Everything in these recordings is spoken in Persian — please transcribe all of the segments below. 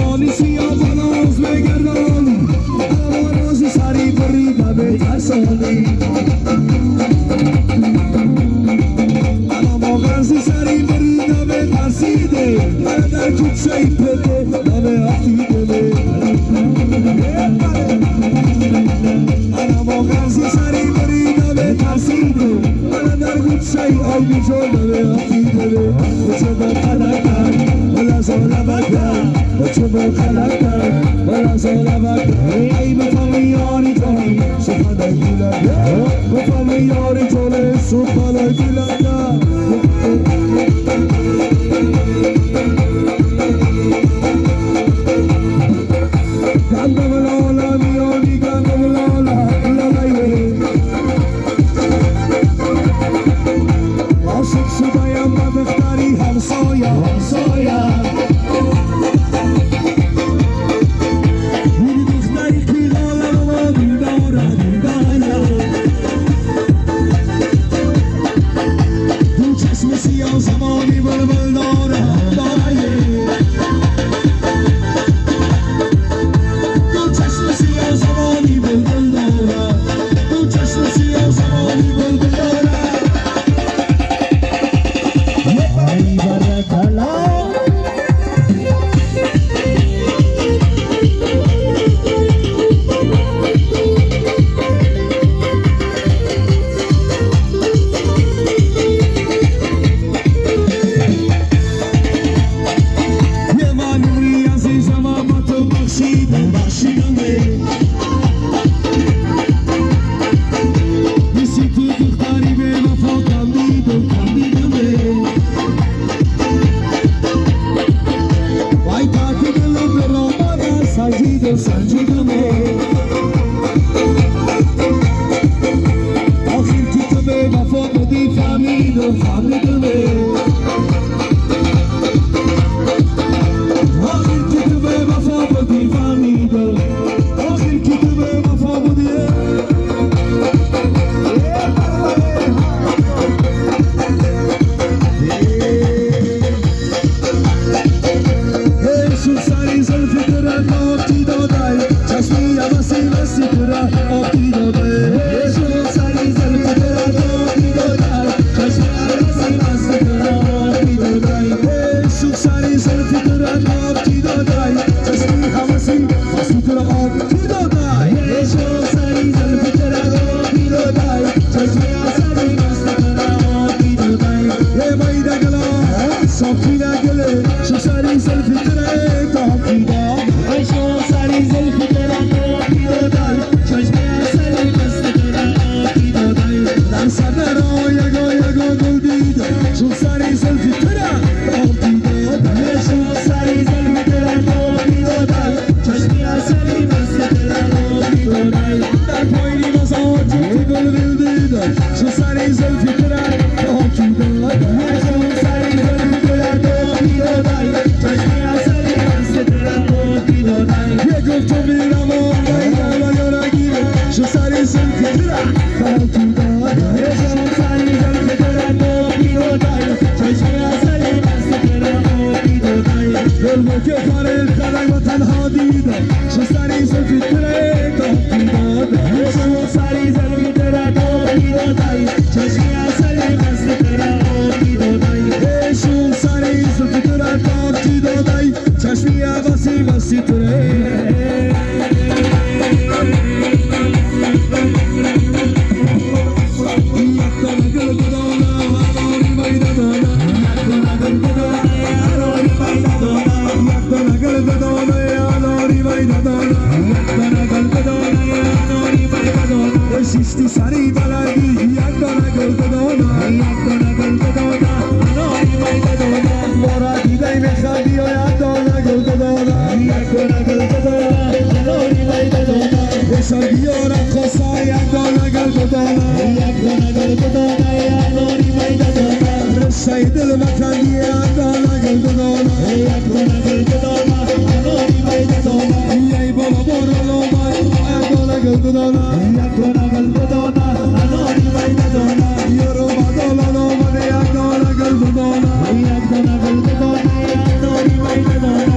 زمانی سیاه بالاز بگردان اما روزی سری بریده به ترسانی اما غرزی سری بریده به ترسیده من در کچه پده نمه افتیده اما غرزی سری بریده به ترسیده من در کچه آیدی جا نمه افتیده بچه با خلقه ولا زولا بكا وشوفوا خلقك ولا زولا بكا اي بفمياري جوني سبحان الله بفمياري جوني سبحان الله كان ولا ميوني كان ولا لا عاشق شدایم و بختاری همسایه همسایه این دختری خیالم و دیداره دیداره دو چشم سیاه زمانی بلبل داره داره دو چشم سیاه زمانی بلبل داره دو چشم سیاه زمانی بلبل داره Ay barakala Yemani azizama batı bakşidim bakşidim Bisiti duhtari be vafo kandidim kandidim Sanjido, sanjido me Akhir kitbe vafo di famido, famido me Akhir kitbe vafo di famido Akhir kitbe vafo di Hey, susari zalfi Sisti sari baladi yakana goldona yakana goldona anori mai goldona mora didai me khadi o yakana goldona yakana goldona anori mai goldona esargiora khosa yakana goldona yakana goldona anori mai goldona رسید المکانی yakana goldona yakana goldona anori mai goldona yai baba borolo mai yakana goldona yakana goldona anori mai goldona yoro badolano mane yakana goldona yakana goldona anori mai goldona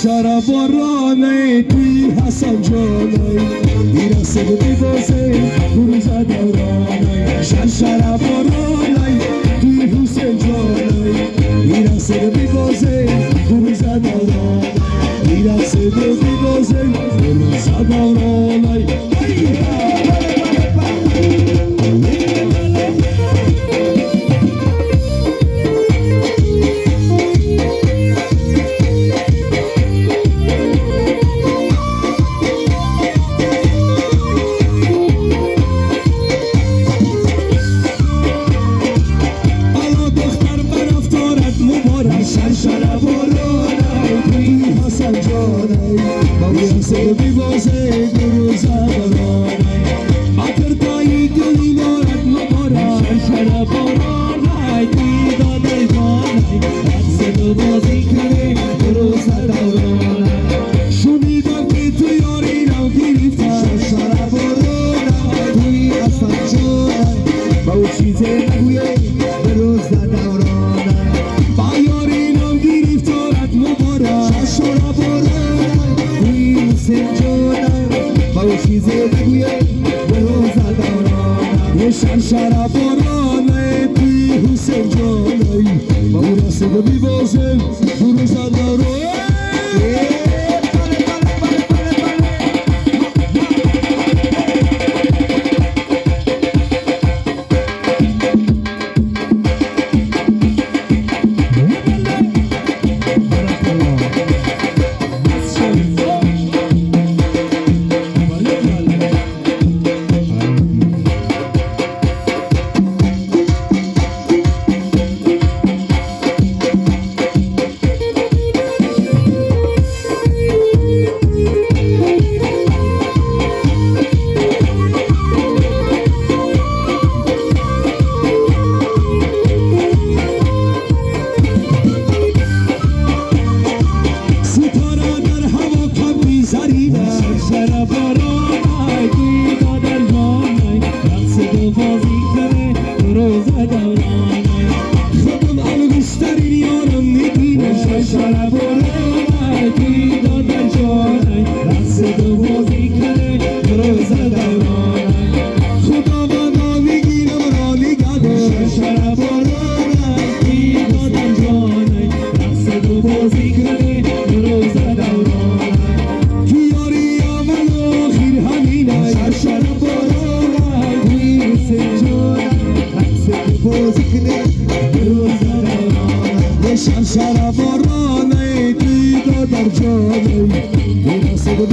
شرشر بارانه توی حسن جانه میرسه به بیبازه روز دورانه شرشر بارانه توی حسن جانه میرسه به بیبازه روز دورانه میرسه به بیبازه روز دورانه شرشر بارانه توی حسن جانه میرسه بیبازه روز دورانه مکرتایی دلی بارد مبارد شرشر بارانه توی داده جانه رقص دو بازی کنه روز دورانه شنیدم که تو یاری رو گرفتن شرشر بارانه توی حسن جانه با او چیزی نگویه به روز دورانه چیزی بگویه به روز دورانه یه شرشر بارانه توی حسین جانه با او رسیده بیبازه تو روز دورانه شرشر بارانه توی دادر جانه رقص دو بازی کنه روز دورانه خودم الگوشترین یارم میبینه شرشر بارانه توی دادر جانه رقص دو بازی کنه روز دورانه خدا بنا میگیرم را نگده شرشر بارانه توی دادر جانه رقص دو بازی کنه روز دورانه شرشر بارانه توی حسین جانه رقص بازی کنه روز دورانه شرشر بارانه توی دادر جانه میرسه به